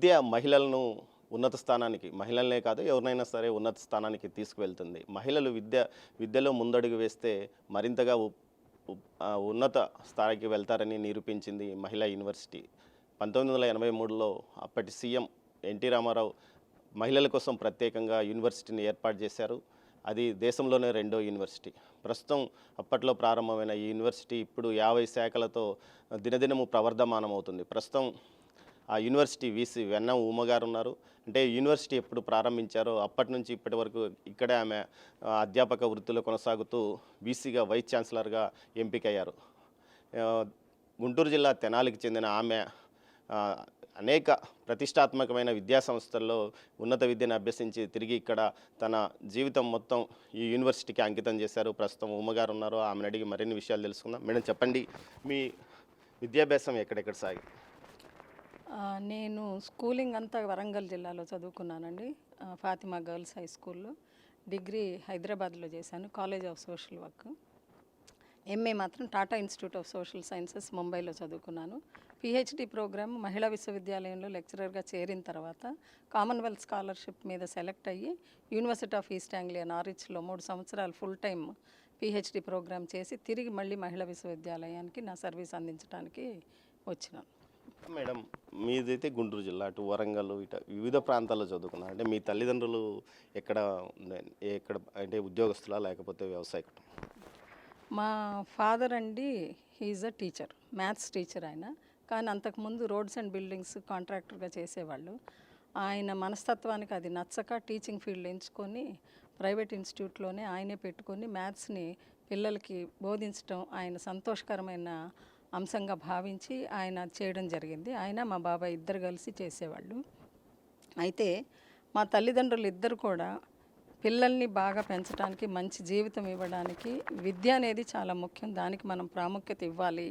విద్య మహిళలను ఉన్నత స్థానానికి, మహిళలనే కాదు ఎవరినైనా సరే ఉన్నత స్థానానికి తీసుకువెళ్తుంది. మహిళలు విద్యలో ముందడుగు వేస్తే మరింతగా ఉన్నత స్థాయికి వెళ్తారని నిరూపించింది మహిళా యూనివర్సిటీ. 1983లో అప్పటి సీఎం ఎన్టీ రామారావు మహిళల కోసం ప్రత్యేకంగా యూనివర్సిటీని ఏర్పాటు చేశారు. అది దేశంలోనే రెండో యూనివర్సిటీ. ప్రస్తుతం అప్పట్లో ప్రారంభమైన ఈ యూనివర్సిటీ ఇప్పుడు 50 శాఖలతో దినదినము ప్రవర్ధమానమవుతుంది. ప్రస్తుతం ఆ యూనివర్సిటీ వీసీ వెన్న ఉమ గారు ఉన్నారు. అంటే యూనివర్సిటీ ఎప్పుడు ప్రారంభించారో అప్పటి నుంచి ఇప్పటి వరకు ఇక్కడే ఆమె అధ్యాపక వృత్తిలో కొనసాగుతూ వీసీగా వైస్ ఛాన్సలర్గా ఎంపికయ్యారు. గుంటూరు జిల్లా తెనాలికి చెందిన ఆమె అనేక ప్రతిష్టాత్మకమైన విద్యా సంస్థల్లో ఉన్నత విద్యను అభ్యసించి తిరిగి ఇక్కడ తన జీవితం మొత్తం ఈ యూనివర్సిటీకి అంకితం చేశారు. ప్రస్తుతం ఉమ్మగారు ఉన్నారు. ఆమెను అడిగి మరిన్ని విషయాలు తెలుసుకుందాం. మేడం చెప్పండి, మీ విద్యాభ్యాసం ఎక్కడెక్కడ సాగి? నేను స్కూలింగ్ అంతా వరంగల్ జిల్లాలో చదువుకున్నానండి. ఫాతిమా గర్ల్స్ హై స్కూల్లో. డిగ్రీ హైదరాబాద్లో చేశాను, college of social work. MA మాత్రం Tata institute of social sciences ముంబైలో చదువుకున్నాను. పిహెచ్డి ప్రోగ్రామ్ మహిళా విశ్వవిద్యాలయంలో లెక్చరర్గా చేరిన తర్వాత కామన్వెల్త్ స్కాలర్షిప్ మీద సెలెక్ట్ అయ్యి యూనివర్సిటీ ఆఫ్ ఈస్ట్ ఆంగ్లియా నారిచ్లో 3 సంవత్సరాలు ఫుల్ టైమ్ పిహెచ్డి ప్రోగ్రామ్ చేసి తిరిగి మళ్ళీ మహిళా విశ్వవిద్యాలయానికి నా సర్వీస్ అందించడానికి వచ్చినాను. మేడం, మీదైతే గుంటూరు జిల్లా, అటు వరంగల్, ఇటు వివిధ ప్రాంతాల్లో చదువుకున్నారు. అంటే మీ తల్లిదండ్రులు ఎక్కడ అంటే ఉద్యోగస్తులా లేకపోతే వ్యవసాయ కుటుంబం? మా ఫాదర్ అండి he's a teacher, maths teacher ఆయన. కానీ అంతకుముందు రోడ్స్ అండ్ బిల్డింగ్స్ కాంట్రాక్టర్గా చేసేవాళ్ళు. ఆయన మనస్తత్వానికి అది నచ్చక టీచింగ్ ఫీల్డ్ ఎంచుకొని ప్రైవేట్ ఇన్స్టిట్యూట్లోనే ఆయనే పెట్టుకొని మ్యాథ్స్ని పిల్లలకి బోధించడం ఆయన సంతోషకరమైన అంశంగా భావించి ఆయన చేయడం జరిగింది. ఆయన మా బాబాయ్ ఇద్దరు కలిసి చేసేవాళ్ళు. అయితే మా తల్లిదండ్రులు ఇద్దరు కూడా పిల్లల్ని బాగా పెంచడానికి, మంచి జీవితం ఇవ్వడానికి విద్య అనేది చాలా ముఖ్యం, దానికి మనం ప్రాముఖ్యత ఇవ్వాలి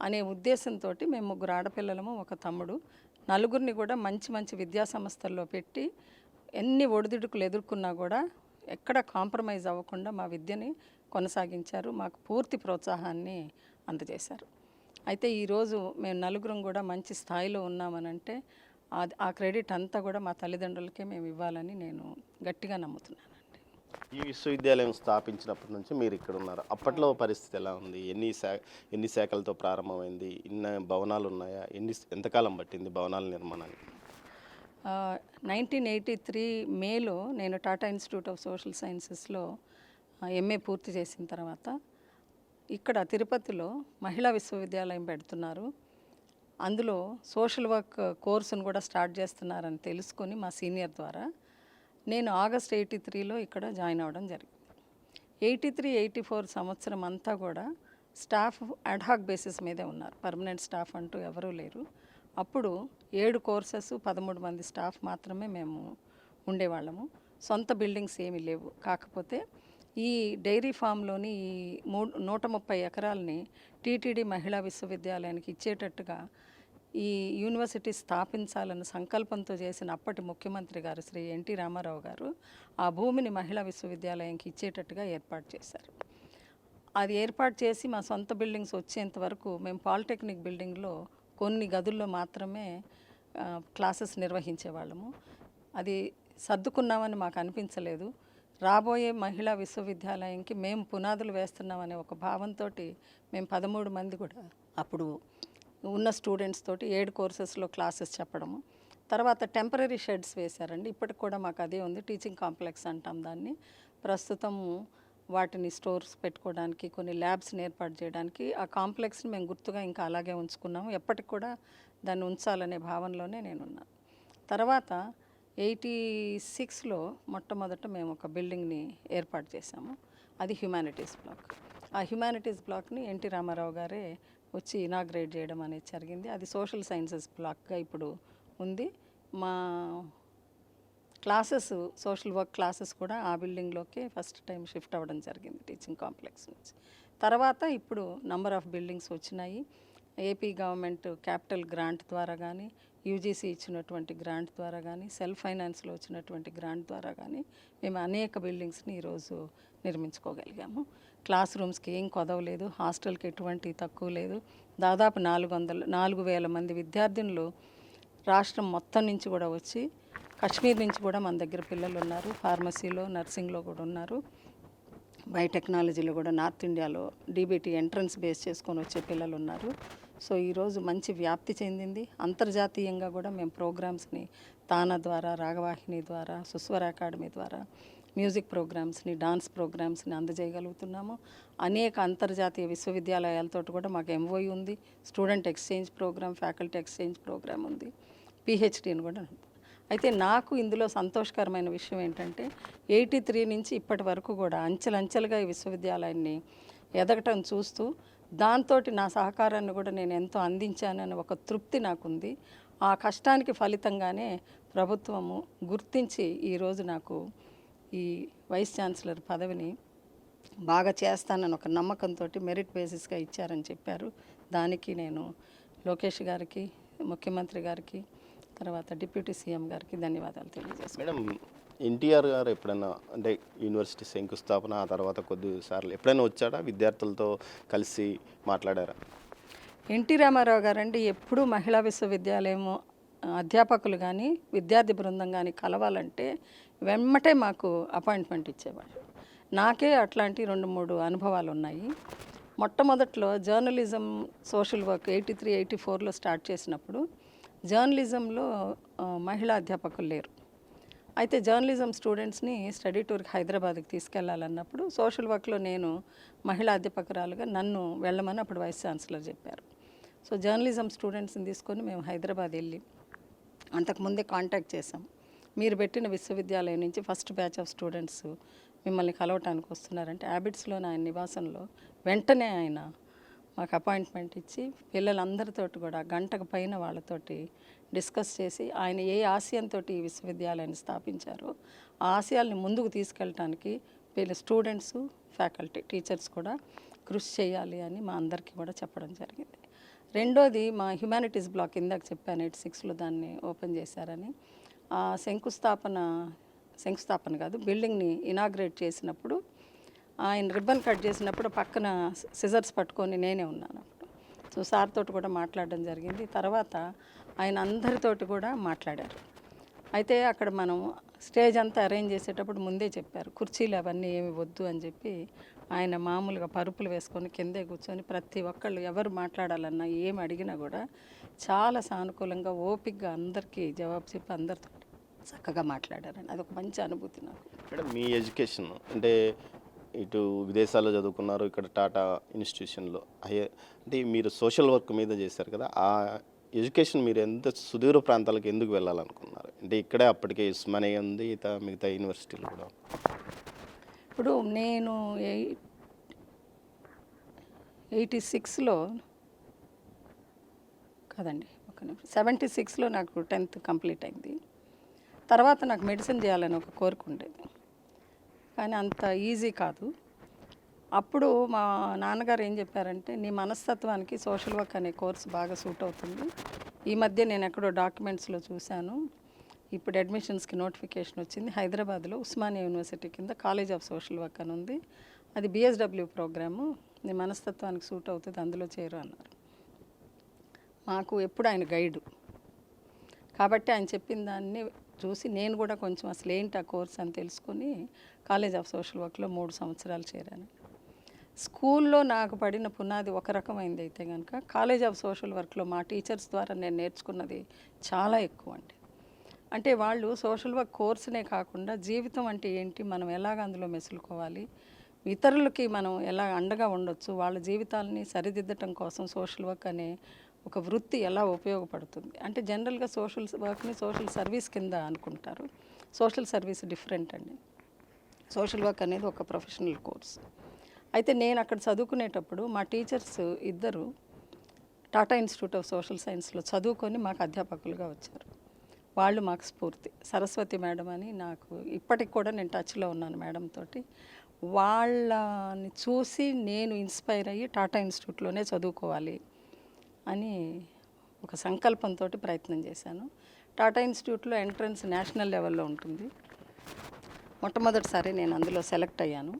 అనే ఉద్దేశంతో మేము 3 ఆడపిల్లలము, ఒక తమ్ముడు, నలుగురిని కూడా మంచి మంచి విద్యా సంస్థల్లో పెట్టి ఎన్ని ఒడిదుడుకులు ఎదుర్కొన్నా కూడా ఎక్కడ కాంప్రమైజ్ అవ్వకుండా మా విద్యని కొనసాగించారు. మాకు పూర్తి ప్రోత్సాహాన్ని అందజేశారు. అయితే ఈరోజు మేము నలుగురం కూడా మంచి స్థాయిలో ఉన్నామనంటే ఆ క్రెడిట్ అంతా కూడా మా తల్లిదండ్రులకే మేము ఇవ్వాలని నేను గట్టిగా నమ్ముతున్నానండి. ఈ విశ్వవిద్యాలయం స్థాపించినప్పటి నుంచి మీరు ఇక్కడ ఉన్నారు. అప్పట్లో పరిస్థితి ఎలా ఉంది? ఎన్ని శాఖలతో ప్రారంభమైంది? ఇన్ని భవనాలు ఉన్నాయా? ఎంతకాలం పట్టింది భవనాల నిర్మాణానికి? 1983 మేలో నేను టాటా ఇన్స్టిట్యూట్ ఆఫ్ సోషల్ సైన్సెస్లో ఎంఏ పూర్తి చేసిన తర్వాత ఇక్కడ తిరుపతిలో మహిళా విశ్వవిద్యాలయం పెడుతున్నారు. అందులో సోషల్ వర్క్ కోర్సును కూడా స్టార్ట్ చేస్తున్నారని తెలుసుకొని మా సీనియర్ ద్వారా నేను ఆగస్ట్ 83లో ఇక్కడ జాయిన్ అవ్వడం జరిగింది. 83-84 సంవత్సరం అంతా కూడా స్టాఫ్ అడ్హాక్ బేసిస్ మీదే ఉన్నారు, పర్మనెంట్ స్టాఫ్ అంటూ ఎవరూ లేరు. అప్పుడు 7 కోర్సెస్, 13 మంది స్టాఫ్ మాత్రమే మేము ఉండేవాళ్ళము. సొంత బిల్డింగ్స్ ఏమీ లేవు. కాకపోతే ఈ డైరీ ఫామ్లోని ఈ 130 ఎకరాలని టీటీడీ మహిళా విశ్వవిద్యాలయానికి ఇచ్చేటట్టుగా ఈ యూనివర్సిటీ స్థాపించాలన్న సంకల్పంతో చేసిన అప్పటి ముఖ్యమంత్రి గారు శ్రీ ఎన్టీ రామారావు గారు ఆ భూమిని మహిళా విశ్వవిద్యాలయానికి ఇచ్చేటట్టుగా ఏర్పాటు చేశారు. అది ఏర్పాటు చేసి మా సొంత బిల్డింగ్స్ వచ్చేంత వరకు మేము పాలిటెక్నిక్ బిల్డింగ్లో కొన్ని గదుల్లో మాత్రమే క్లాసెస్ నిర్వహించేవాళ్ళము. అది సర్దుకున్నామని మాకు అనిపించలేదు. రాబోయే మహిళా విశ్వవిద్యాలయంకి మేము పునాదులు వేస్తున్నామనే ఒక భావంతో మేము 13 మంది కూడా అప్పుడు ఉన్న స్టూడెంట్స్ తోటి 7 కోర్సెస్లో క్లాసెస్ చెప్పడము. తర్వాత టెంపరీ షెడ్స్ వేశారండి. ఇప్పటికి కూడా మాకు అదే ఉంది, టీచింగ్ కాంప్లెక్స్ అంటాం దాన్ని. ప్రస్తుతము వాటిని స్టోర్స్ పెట్టుకోవడానికి, కొన్ని ల్యాబ్స్ని ఏర్పాటు చేయడానికి ఆ కాంప్లెక్స్ని మేము గుర్తుగా ఇంకా అలాగే ఉంచుకున్నాము. ఎప్పటికి కూడా దాన్ని ఉంచాలనే భావనలోనే నేనున్నాను. తర్వాత 86లో మొట్టమొదట మేము ఒక బిల్డింగ్ని ఏర్పాటు చేశాము. అది హ్యుమానిటీస్ బ్లాక్. ఆ హ్యుమానిటీస్ బ్లాక్ని ఎన్టీ రామారావు గారే వచ్చి ఇనాగ్రేట్ చేయడం అనేది జరిగింది. అది సోషల్ సైన్సెస్ బ్లాక్గా ఇప్పుడు ఉంది. మా క్లాసెస్, సోషల్ వర్క్ క్లాసెస్ కూడా ఆ బిల్డింగ్లోకే ఫస్ట్ టైం షిఫ్ట్ అవ్వడం జరిగింది టీచింగ్ కాంప్లెక్స్ నుంచి. తర్వాత ఇప్పుడు నంబర్ ఆఫ్ బిల్డింగ్స్ వచ్చినాయి. ఏపీ గవర్నమెంట్ క్యాపిటల్ గ్రాంట్ ద్వారా కానీ, యూజీసీ ఇచ్చినటువంటి గ్రాంట్ ద్వారా కానీ, సెల్ఫ్ ఫైనాన్స్లో వచ్చినటువంటి గ్రాంట్ ద్వారా కానీ మేము అనేక బిల్డింగ్స్ని ఈరోజు నిర్మించుకోగలిగాము. క్లాస్ రూమ్స్కి ఏం కొదవలేదు, హాస్టల్కి ఎటువంటి తక్కువ లేదు. దాదాపు 4,000 మంది విద్యార్థినులు రాష్ట్రం మొత్తం నుంచి కూడా వచ్చి, కాశ్మీర్ నుంచి కూడా మన దగ్గర పిల్లలు ఉన్నారు, ఫార్మసీలో నర్సింగ్లో కూడా ఉన్నారు, బయోటెక్నాలజీలో కూడా నార్త్ ఇండియాలో డీబీటీ ఎంట్రన్స్ బేస్ చేసుకొని వచ్చే పిల్లలు ఉన్నారు. సో ఈరోజు మంచి వ్యాప్తి చెందింది. అంతర్జాతీయంగా కూడా మేము ప్రోగ్రామ్స్ని తానా ద్వారా, రాగవాహిని ద్వారా, సుస్వర అకాడమీ ద్వారా మ్యూజిక్ ప్రోగ్రామ్స్ని, డాన్స్ ప్రోగ్రామ్స్ని అందజేయగలుగుతున్నాము. అనేక అంతర్జాతీయ విశ్వవిద్యాలయాలతో కూడా మాకు ఎంఓయూ ఉంది. Student exchange programme, faculty exchange programme ఉంది, పిహెచ్డీని కూడా. అయితే నాకు ఇందులో సంతోషకరమైన విషయం ఏంటంటే 83 నుంచి ఇప్పటి వరకు కూడా అంచెలంచెలుగా ఈ విశ్వవిద్యాలయాన్ని ఎదగటం చూస్తూ దాంతో నా సహకారాన్ని కూడా నేను ఎంతో అందించానని ఒక తృప్తి నాకుంది. ఆ కష్టానికి ఫలితంగానే ప్రభుత్వము గుర్తించి ఈరోజు నాకు ఈ వైస్ ఛాన్సలర్ పదవిని బాగా చేస్తానని ఒక నమ్మకంతో మెరిట్ బేసిస్గా ఇచ్చారని చెప్పారు. దానికి నేను లోకేష్ గారికి, ముఖ్యమంత్రి గారికి, తర్వాత డిప్యూటీ సీఎం గారికి ధన్యవాదాలు తెలియజేస్తాను. మేడం, ఎన్టీఆర్ గారు ఎప్పుడైనా అంటే యూనివర్సిటీ శంకుస్థాపన ఆ తర్వాత కొద్దిసార్లు ఎప్పుడైనా వచ్చాడా, విద్యార్థులతో కలిసి మాట్లాడారా? ఎన్టీ రామారావు గారండి ఎప్పుడూ మహిళా విశ్వవిద్యాలయం అధ్యాపకులు కానీ విద్యార్థి బృందం కానీ కలవాలంటే వెమ్మటే మాకు అపాయింట్మెంట్ ఇచ్చేవాళ్ళు. నాకే అట్లాంటి 2-3 అనుభవాలు ఉన్నాయి. మొట్టమొదట్లో జర్నలిజం, సోషల్ వర్క్ 83, 84లో స్టార్ట్ చేసినప్పుడు జర్నలిజంలో మహిళా అధ్యాపకులు లేరు. అయితే జర్నలిజం స్టూడెంట్స్ని స్టడీ టూర్కి హైదరాబాద్కి తీసుకెళ్లాలన్నప్పుడు సోషల్ వర్క్లో నేను మహిళా అధ్యాపకురాలుగా నన్ను వెళ్ళమని అప్పుడు వైస్ ఛాన్సలర్ చెప్పారు. సో జర్నలిజం స్టూడెంట్స్ని తీసుకొని మేము హైదరాబాద్ వెళ్ళి అంతకుముందే కాంటాక్ట్ చేసాం. మీరు పెట్టిన విశ్వవిద్యాలయం నుంచి ఫస్ట్ బ్యాచ్ ఆఫ్ స్టూడెంట్స్ మిమ్మల్ని కలవటానికి వస్తున్నారంటే హ్యాబిట్స్లోని ఆయన నివాసంలో వెంటనే ఆయన మాకు అపాయింట్మెంట్ ఇచ్చి పిల్లలందరితోటి కూడా గంటకు పైన వాళ్ళతోటి డిస్కస్ చేసి ఆయన ఏ ఆశయంతో ఈ విశ్వవిద్యాలయాన్ని స్థాపించారో ఆ ఆశయాల్ని ముందుకు తీసుకెళ్ళటానికి స్టూడెంట్స్, ఫ్యాకల్టీ, టీచర్స్ కూడా కృషి చేయాలి అని మా అందరికీ కూడా చెప్పడం జరిగింది. రెండోది మా హ్యుమానిటీస్ బ్లాక్ ఇందాక చెప్పాను 86లో దాన్ని ఓపెన్ చేశారని. ఆ శంకుస్థాపన కాదు, బిల్డింగ్ని ఇనాగ్రేట్ చేసినప్పుడు ఆయన రిబ్బన్ కట్ చేసినప్పుడు పక్కన సిజర్స్ పట్టుకొని నేనే ఉన్నాను అప్పుడు. సో సార్ తోటి కూడా మాట్లాడడం జరిగింది. తర్వాత ఆయన అందరితోటి కూడా మాట్లాడారు. అయితే అక్కడ మనం స్టేజ్ అంతా అరేంజ్ చేసేటప్పుడు ముందే చెప్పారు కుర్చీలు అవన్నీ ఏమి వద్దు అని చెప్పి ఆయన మామూలుగా పరుపులు వేసుకొని కిందే కూర్చొని ప్రతి ఒక్కళ్ళు ఎవరు మాట్లాడాలన్నా ఏమి అడిగినా కూడా చాలా సానుకూలంగా ఓపికగా అందరికీ జవాబు చెప్పి అందరితో చక్కగా మాట్లాడారని అదొక మంచి అనుభూతి నాకు. మేడం, మీ ఎడ్యుకేషన్ అంటే ఇటు విదేశాల్లో చదువుకున్నారు, ఇక్కడ టాటా ఇన్స్టిట్యూషన్లో అంటే మీరు సోషల్ వర్క్ మీద చేశారు కదా, ఆ ఎడ్యుకేషన్ మీరు ఎంత సుదూర ప్రాంతాలకు ఎందుకు వెళ్ళాలనుకున్నారు? అంటే ఇక్కడే అప్పటికే ఉస్మానియా ఉంది, మిగతా యూనివర్సిటీలు కూడా. ఇప్పుడు నేను 86లో కాదండి, 76లో నాకు 10th కంప్లీట్ అయింది. తర్వాత నాకు మెడిసిన్ చేయాలని ఒక కోరిక ఉండేది, కానీ అంత ఈజీ కాదు. అప్పుడు మా నాన్నగారు ఏం చెప్పారంటే నీ మనస్తత్వానికి సోషల్ వర్క్ అనే కోర్సు బాగా సూట్ అవుతుంది. ఈ మధ్య నేను ఎక్కడో డాక్యుమెంట్స్లో చూశాను, ఇప్పుడు అడ్మిషన్స్కి నోటిఫికేషన్ వచ్చింది. హైదరాబాద్లో ఉస్మానియా యూనివర్సిటీ కింద కాలేజ్ ఆఫ్ సోషల్ వర్క్ అని ఉంది, అది బిఎస్డబ్ల్యూ ప్రోగ్రాము, నీ మనస్తత్వానికి సూట్ అవుతుంది, అందులో చేరు అన్నారు. మాకు ఎప్పుడు ఆయన గైడు కాబట్టి ఆయన చెప్పిన దాన్ని చూసి నేను కూడా కొంచెం అసలు ఏంటి ఆ కోర్స్ అని తెలుసుకొని కాలేజ్ ఆఫ్ సోషల్ వర్క్లో 3 సంవత్సరాలు చేరాను. స్కూల్లో నాకు పడిన పునాది ఒక రకమైంది అయితే కనుక కాలేజ్ ఆఫ్ సోషల్ వర్క్లో మా టీచర్స్ ద్వారా నేను నేర్చుకున్నది చాలా ఎక్కువ అండి. అంటే వాళ్ళు సోషల్ వర్క్ కోర్సునే కాకుండా జీవితం అంటే ఏంటి, మనం ఎలాగ అందులో మెసులుకోవాలి, ఇతరులకి మనం ఎలా అండగా ఉండొచ్చు, వాళ్ళ జీవితాలని సరిదిద్దటం కోసం సోషల్ వర్క్ అనే ఒక వృత్తి ఎలా ఉపయోగపడుతుంది. అంటే జనరల్గా సోషల్ వర్క్ని సోషల్ సర్వీస్ కింద అనుకుంటారు. సోషల్ సర్వీస్ డిఫరెంట్ అండి. సోషల్ వర్క్ అనేది ఒక ప్రొఫెషనల్ కోర్స్. అయితే నేను అక్కడ చదువుకునేటప్పుడు మా టీచర్స్ ఇద్దరు టాటా ఇన్స్టిట్యూట్ ఆఫ్ సోషల్ సైన్స్లో చదువుకొని మాకు అధ్యాపకులుగా వచ్చారు. వాళ్ళు మాకు స్ఫూర్తి. సరస్వతి మేడం అని, నాకు ఇప్పటికి కూడా నేను టచ్లో ఉన్నాను మేడం తోటి. వాళ్ళని చూసి నేను ఇన్స్పైర్ అయ్యి టాటా ఇన్స్టిట్యూట్లోనే చదువుకోవాలి అని ఒక సంకల్పంతో ప్రయత్నం చేశాను. టాటా ఇన్స్టిట్యూట్లో ఎంట్రన్స్ నేషనల్ లెవెల్లో ఉంటుంది. మొట్టమొదటిసారి నేను అందులో సెలెక్ట్ అయ్యాను.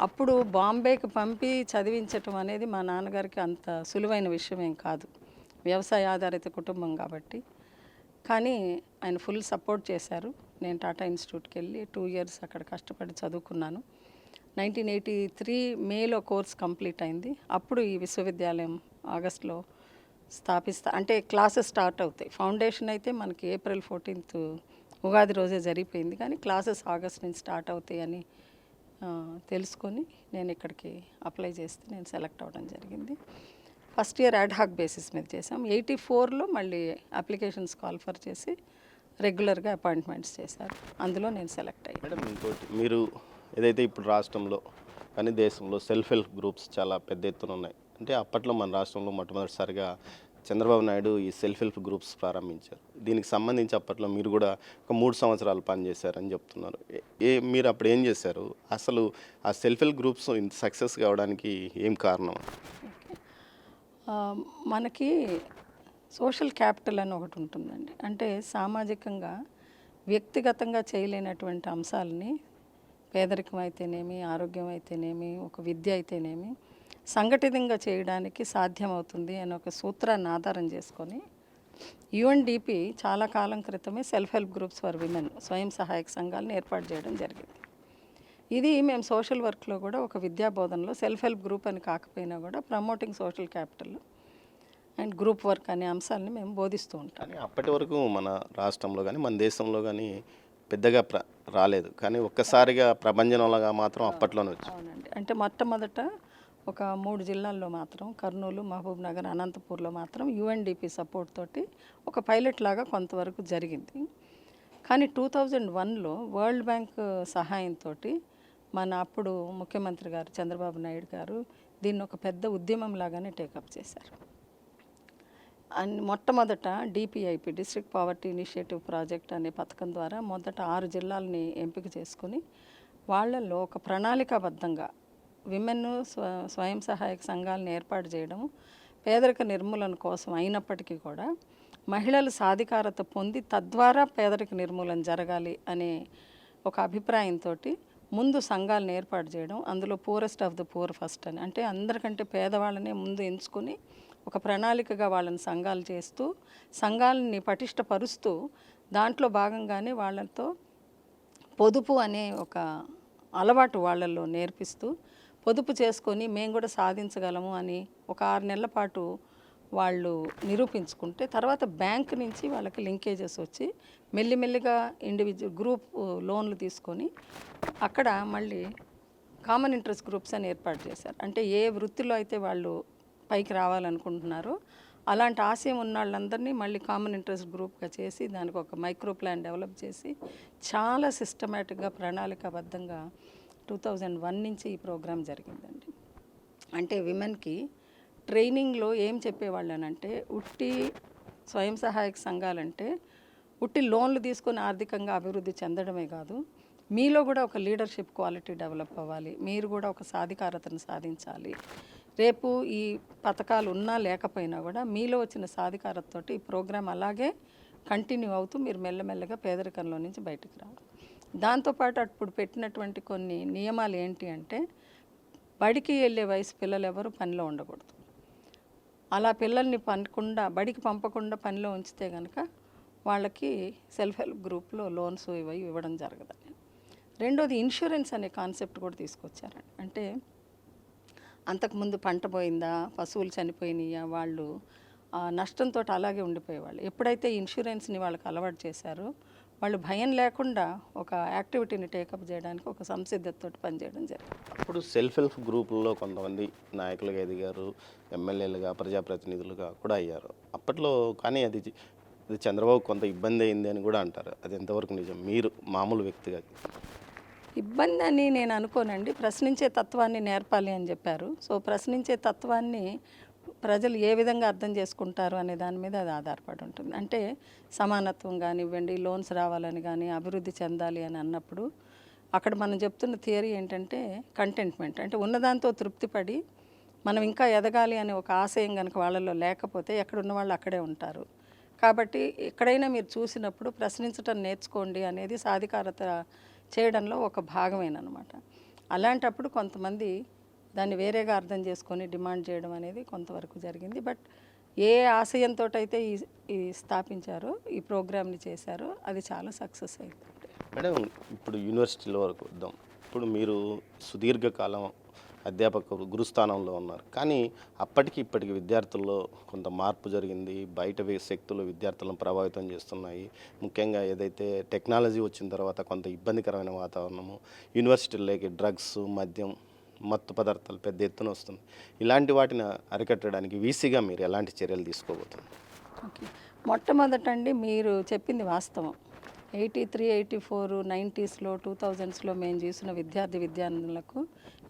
అప్పుడు బాంబేకి పంపి చదివించటం అనేది మా నాన్నగారికి అంత సులువైన విషయం ఏం కాదు, వ్యవసాయ ఆధారిత కుటుంబం కాబట్టి. కానీ ఆయన ఫుల్ సపోర్ట్ చేశారు. నేను టాటా ఇన్స్టిట్యూట్కి వెళ్ళి 2 ఇయర్స్ అక్కడ కష్టపడి చదువుకున్నాను. 1983 మేలో కోర్స్ కంప్లీట్ అయింది. అప్పుడు ఈ విశ్వవిద్యాలయం ఆగస్టులో అంటే క్లాసెస్ స్టార్ట్ అవుతాయి. ఫౌండేషన్ అయితే మనకి ఏప్రిల్ 14th ఉగాది రోజే జరిగిపోయింది, కానీ క్లాసెస్ ఆగస్ట్ నుంచి స్టార్ట్ అవుతాయి అని తెలుసుకొని నేను ఇక్కడికి అప్లై చేస్తే నేను సెలెక్ట్ అవ్వడం జరిగింది. First year add hack basis మీద చేసాం. 84లో మళ్ళీ అప్లికేషన్స్ కాల్ఫర్ చేసి రెగ్యులర్గా అపాయింట్మెంట్స్ చేశారు. అందులో నేను సెలెక్ట్ అయ్యాను. మేడం, ఇంకోటి, మీరు ఏదైతే ఇప్పుడు రాష్ట్రంలో కానీ దేశంలో సెల్ఫ్ హెల్ప్ గ్రూప్స్ చాలా పెద్ద ఎత్తున ఉన్నాయి. అంటే అప్పట్లో మన రాష్ట్రంలో మొట్టమొదటిసారిగా చంద్రబాబు నాయుడు ఈ సెల్ఫ్ హెల్ప్ గ్రూప్స్ ప్రారంభించారు. దీనికి సంబంధించి అప్పట్లో మీరు కూడా ఒక 3 సంవత్సరాలు పనిచేశారని చెప్తున్నారు. మీరు అప్పుడు ఏం చేశారు? అసలు ఆ సెల్ఫ్ హెల్ప్ గ్రూప్స్ ఇంత సక్సెస్ కావడానికి ఏం కారణం? ఆ, మనకి సోషల్ క్యాపిటల్ అని ఒకటి ఉంటుందండి. అంటే సామాజికంగా వ్యక్తిగతంగా చేయలేనటువంటి అంశాలని, పేదరికం అయితేనేమి, ఆరోగ్యం అయితేనేమి, ఒక విద్య అయితేనేమి, సంఘటితంగా చేయడానికి సాధ్యమవుతుంది అని ఒక సూత్రాన్ని ఆధారం చేసుకొని UNDP చాలా కాలం క్రితమే self help groups for women, స్వయం సహాయక సంఘాలను ఏర్పాటు చేయడం జరిగింది. ఇది మేము సోషల్ వర్క్లో కూడా ఒక విద్యా బోధనలో సెల్ఫ్ హెల్ప్ గ్రూప్ అని కాకపోయినా కూడా promoting social capital and group work అనే అంశాలని మేము బోధిస్తూ ఉంటాం. కానీ అప్పటి వరకు మన రాష్ట్రంలో కానీ మన దేశంలో కానీ పెద్దగా రాలేదు. కానీ ఒక్కసారిగా ప్రభంజనంలాగా మాత్రం అప్పట్లోనే వచ్చింది. అవునండి. అంటే మొట్టమొదట ఒక 3 జిల్లాల్లో మాత్రం కర్నూలు, మహబూబ్ నగర్, అనంతపూర్లో మాత్రం UNDP సపోర్ట్ తోటి ఒక పైలట్ లాగా కొంతవరకు జరిగింది. కానీ 2001లో వరల్డ్ బ్యాంక్ సహాయంతో మన అప్పుడు ముఖ్యమంత్రి గారు చంద్రబాబు నాయుడు గారు దీన్ని ఒక పెద్ద ఉద్యమం లాగానే టేకప్ చేశారు. అండ్ మొట్టమొదట DPIP, district poverty initiative project అనే పథకం ద్వారా మొదట 6 జిల్లాలని ఎంపిక చేసుకుని వాళ్ళల్లో ఒక ప్రణాళికాబద్ధంగా విమెన్ స్వయం సహాయక సంఘాలను ఏర్పాటు చేయడం పేదరిక నిర్మూలన కోసం అయినప్పటికీ కూడా మహిళలు సాధికారత పొంది తద్వారా పేదరిక నిర్మూలన జరగాలి అనే ఒక అభిప్రాయంతో ముందు సంఘాలను ఏర్పాటు చేయడం, అందులో poorest of the poor first అని, అంటే అందరికంటే పేదవాళ్ళనే ముందు ఎంచుకొని ఒక ప్రణాళికగా వాళ్ళని సంఘాలు చేస్తూ సంఘాలని పటిష్టపరుస్తూ దాంట్లో భాగంగానే వాళ్ళతో పొదుపు అనే ఒక అలవాటు వాళ్ళల్లో నేర్పిస్తూ పొదుపు చేసుకొని మేము కూడా సాధించగలము అని ఒక 6 నెలల పాటు వాళ్ళు నిరూపించుకుంటే తర్వాత బ్యాంక్ నుంచి వాళ్ళకి లింకేజెస్ వచ్చి మెల్లిమెల్లిగా ఇండివిజువల్ గ్రూప్ లోన్లు తీసుకొని అక్కడ మళ్ళీ కామన్ ఇంట్రెస్ట్ గ్రూప్స్ అని ఏర్పాటు చేశారు. అంటే ఏ వృత్తిలో అయితే వాళ్ళు పైకి రావాలనుకుంటున్నారో అలాంటి ఆశయం ఉన్న వాళ్ళందరినీ మళ్ళీ కామన్ ఇంట్రెస్ట్ గ్రూప్గా చేసి దానికి ఒక మైక్రో ప్లాన్ డెవలప్ చేసి చాలా సిస్టమేటిక్గా ప్రణాళికాబద్ధంగా 2001 నుంచి ఈ ప్రోగ్రాం జరిగిందండి. అంటే విమెన్కి ట్రైనింగ్లో ఏం చెప్పేవాళ్ళనంటే ఉట్టి స్వయం సహాయక సంఘాలంటే ఉట్టి లోన్లు తీసుకొని ఆర్థికంగా అభివృద్ధి చెందడమే కాదు, మీలో కూడా ఒక లీడర్షిప్ క్వాలిటీ డెవలప్ అవ్వాలి, మీరు కూడా ఒక సాధికారతను సాధించాలి. రేపు ఈ పథకాలు ఉన్నా లేకపోయినా కూడా మీలో వచ్చిన సాధికారతతోటి ఈ ప్రోగ్రాం అలాగే కంటిన్యూ అవుతూ మీరు మెల్లమెల్లగా పేదరికంలో నుంచి బయటకు రావాలి. దాంతోపాటు అప్పుడు పెట్టినటువంటి కొన్ని నియమాలు ఏంటి అంటే బడికి వెళ్ళే వయసు పిల్లలు ఎవరు పనిలో ఉండకూడదు. అలా పిల్లల్ని బడికి పంపకుండా పనిలో ఉంచితే కనుక వాళ్ళకి సెల్ఫ్ హెల్ప్ గ్రూప్లో లోన్స్ ఇవ్వడం జరగదని. రెండోది ఇన్సూరెన్స్ అనే కాన్సెప్ట్ కూడా తీసుకొచ్చారండి. అంటే అంతకుముందు పంట పోయిందా, పశువులు చనిపోయినాయా, వాళ్ళు నష్టంతో అలాగే ఉండిపోయేవాళ్ళు. ఎప్పుడైతే ఇన్సూరెన్స్ని వాళ్ళకి అలవాటు చేశారో వాళ్ళు భయం లేకుండా ఒక యాక్టివిటీని టేకప్ చేయడానికి ఒక సంసిద్ధతతో పనిచేయడం జరిగింది. అప్పుడు సెల్ఫ్ హెల్ప్ గ్రూపుల్లో కొంతమంది నాయకులుగా ఎదిగారు, ఎమ్మెల్యేలుగా, ప్రజాప్రతినిధులుగా కూడా అయ్యారు అప్పట్లో. కానీ అది చంద్రబాబు కొంత ఇబ్బంది అయింది అని కూడా అంటారు. అది ఎంతవరకు నిజం? మీరు మామూలు వ్యక్తిగా. ఇబ్బంది అని నేను అనుకోనండి. ప్రశ్నించే తత్వాన్ని నేర్పాలి అని చెప్పారు. సో ప్రశ్నించే తత్వాన్ని ప్రజలు ఏ విధంగా అర్థం చేసుకుంటారు అనే దాని మీద అది ఆధారపడి ఉంటుంది. అంటే సమానత్వం కానివ్వండి, లోన్స్ రావాలని కానీ, అభివృద్ధి చెందాలి అని అన్నప్పుడు అక్కడ మనం చెప్తున్న థియరీ ఏంటంటే కంటెంట్మెంట్, అంటే ఉన్నదాంతో తృప్తిపడి మనం ఇంకా ఎదగాలి అనే ఒక ఆశయం కనుక వాళ్ళలో లేకపోతే ఎక్కడున్న వాళ్ళు అక్కడే ఉంటారు. కాబట్టి ఎక్కడైనా మీరు చూసినప్పుడు ప్రశ్నించటం నేర్చుకోండి అనేది సాధికారత చేయడంలో ఒక భాగమేనమాట. అలాంటప్పుడు కొంతమంది దాన్ని వేరేగా అర్థం చేసుకొని డిమాండ్ చేయడం అనేది కొంతవరకు జరిగింది. బట్ ఏ ఆశయంతో అయితే ఈ స్థాపించారో ఈ ప్రోగ్రామ్ని చేశారో అది చాలా సక్సెస్ అయింది. మేడం, ఇప్పుడు యూనివర్సిటీల వరకు వద్దాం. ఇప్పుడు మీరు సుదీర్ఘకాలం అధ్యాపక గురుస్థానంలో ఉన్నారు, కానీ అప్పటికి ఇప్పటికి విద్యార్థుల్లో కొంత మార్పు జరిగింది. బయట శక్తులు విద్యార్థులను ప్రభావితం చేస్తున్నాయి. ముఖ్యంగా ఏదైతే టెక్నాలజీ వచ్చిన తర్వాత కొంత ఇబ్బందికరమైన వాతావరణము, యూనివర్సిటీల్లోకి డ్రగ్స్, మద్యం, మత్తు పదార్థాలు పెద్ద ఎత్తున వస్తుంది. ఇలాంటి వాటిని అరికట్టడానికి వీసీగా మీరు ఎలాంటి చర్యలు తీసుకోబోతున్నారు? ఓకే, మొట్టమొదటండి మీరు చెప్పింది వాస్తవం. 83, 84, 90స్లో 2000స్లో మేము చూసిన విద్యార్థులకు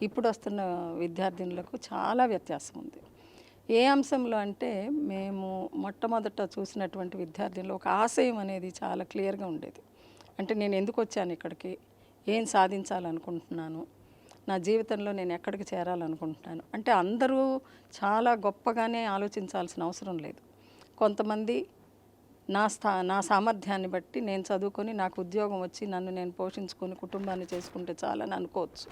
ఇప్పుడు వస్తున్న విద్యార్థినులకు చాలా వ్యత్యాసం ఉంది. ఏ అంశంలో అంటే మేము మొట్టమొదట చూసినటువంటి విద్యార్థుల్లో ఒక ఆశయం అనేది చాలా క్లియర్గా ఉండేది. అంటే నేను ఎందుకు వచ్చాను ఇక్కడికి, ఏం సాధించాలనుకుంటున్నాను, నా జీవితంలో నేను ఎక్కడికి చేరాలనుకుంటున్నాను అంటే అందరూ చాలా గొప్పగానే ఆలోచించాల్సిన అవసరం లేదు. కొంతమంది నా సామర్థ్యాన్ని బట్టి నేను చదువుకొని నాకు ఉద్యోగం వచ్చి నన్ను నేను పోషించుకొని కుటుంబాన్ని చేసుకుంటే చాలని అనుకోవచ్చు.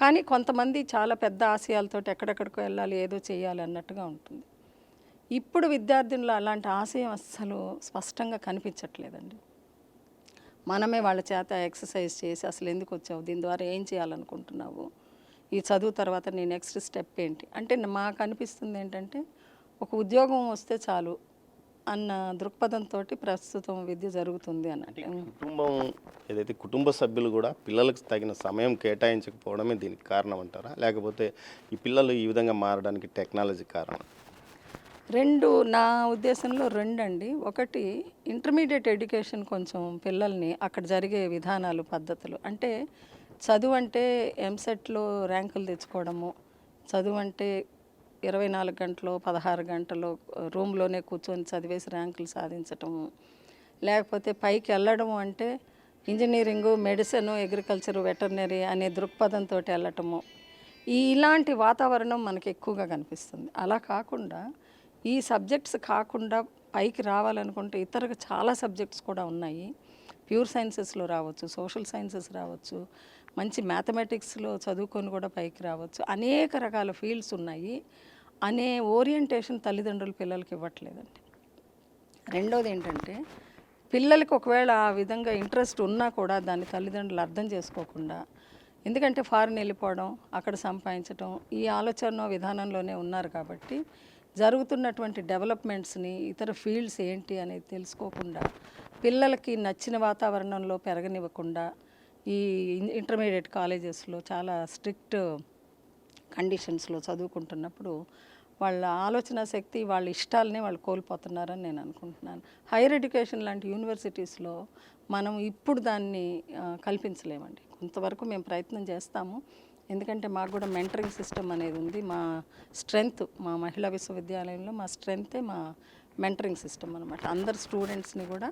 కానీ కొంతమంది చాలా పెద్ద ఆశయాలతో ఎక్కడెక్కడికో వెళ్ళాలి, ఏదో చేయాలి అన్నట్టుగా ఉంటుంది. ఇప్పుడు విద్యార్థుల్లో అలాంటి ఆశయం అస్సలు స్పష్టంగా కనిపించట్లేదండి. మనమే వాళ్ళ చేత ఎక్సర్సైజ్ చేసి అసలు ఎందుకు వచ్చావు, దీని ద్వారా ఏం చేయాలనుకుంటున్నావు, ఈ చదువు తర్వాత నీ నెక్స్ట్ స్టెప్ ఏంటి అంటే మాకు అనిపిస్తుంది ఏంటంటే ఒక ఉద్యోగం వస్తే చాలు అన్న దృక్పథంతో ప్రస్తుతం విద్య జరుగుతుంది అన్నట్టు. కుటుంబం ఏదైతే కుటుంబ సభ్యులు కూడా పిల్లలకు తగిన సమయం కేటాయించకపోవడమే దీనికి కారణం అంటారా, లేకపోతే ఈ పిల్లలు ఈ విధంగా మారడానికి టెక్నాలజీ కారణం? నా ఉద్దేశంలో రెండండి. ఒకటి, ఇంటర్మీడియట్ ఎడ్యుకేషన్ కొంచెం పిల్లల్ని అక్కడ జరిగే విధానాలు, పద్ధతులు అంటే చదువు అంటే ఎంసెట్లో ర్యాంకులు తెచ్చుకోవడము, చదువు అంటే 24 గంటలు 16 గంటలు రూమ్లోనే కూర్చొని చదివేసి ర్యాంకులు సాధించటము, లేకపోతే పైకి వెళ్ళడము అంటే ఇంజనీరింగు, మెడిసిన్, అగ్రికల్చరు, వెటర్నరీ అనే దృక్పథంతో వెళ్ళటము, ఇలాంటి వాతావరణం మనకి ఎక్కువగా కనిపిస్తుంది. అలా కాకుండా ఈ సబ్జెక్ట్స్ కాకుండా పైకి రావాలనుకుంటే ఇతర చాలా సబ్జెక్ట్స్ కూడా ఉన్నాయి. ప్యూర్ సైన్సెస్లో రావచ్చు, సోషల్ సైన్సెస్ రావచ్చు, మంచి మ్యాథమెటిక్స్లో చదువుకొని కూడా పైకి రావచ్చు, అనేక రకాల ఫీల్డ్స్ ఉన్నాయి అనే ఓరియంటేషన్ తల్లిదండ్రులు పిల్లలకి ఇవ్వట్లేదండి. రెండోది ఏంటంటే పిల్లలకి ఒకవేళ ఆ విధంగా ఇంట్రెస్ట్ ఉన్నా కూడా దాన్ని తల్లిదండ్రులు అర్థం చేసుకోకుండా, ఎందుకంటే ఫారిన్ వెళ్ళిపోవడం, అక్కడ సంపాదించడం, ఈ ఆలోచన విధానంలోనే ఉన్నారు కాబట్టి జరుగుతున్నటువంటి డెవలప్మెంట్స్ని, ఇతర ఫీల్డ్స్ ఏంటి అనేది తెలుసుకోకుండా, పిల్లలకి నచ్చిన వాతావరణంలో పెరగనివ్వకుండా ఈ ఇంటర్మీడియట్ కాలేజెస్లో చాలా స్ట్రిక్ట్ కండిషన్స్లో చదువుకుంటున్నప్పుడు వాళ్ళ ఆలోచన శక్తి, వాళ్ళ ఇష్టాలనే వాళ్ళు కోల్పోతున్నారని నేను అనుకుంటున్నాను. హైయర్ ఎడ్యుకేషన్ లాంటి యూనివర్సిటీస్లో మనం ఇప్పుడు దాన్ని కల్పించలేమండి. కొంతవరకు మేము ప్రయత్నం చేస్తాము, ఎందుకంటే మాకు కూడా మెంటరింగ్ సిస్టమ్ అనేది ఉంది. మా స్ట్రెంగ్త్, మా మహిళా విశ్వవిద్యాలయంలో మా స్ట్రెంగ్తే మా మెంటరింగ్ సిస్టమ్ అనమాట. అందరు స్టూడెంట్స్ని కూడా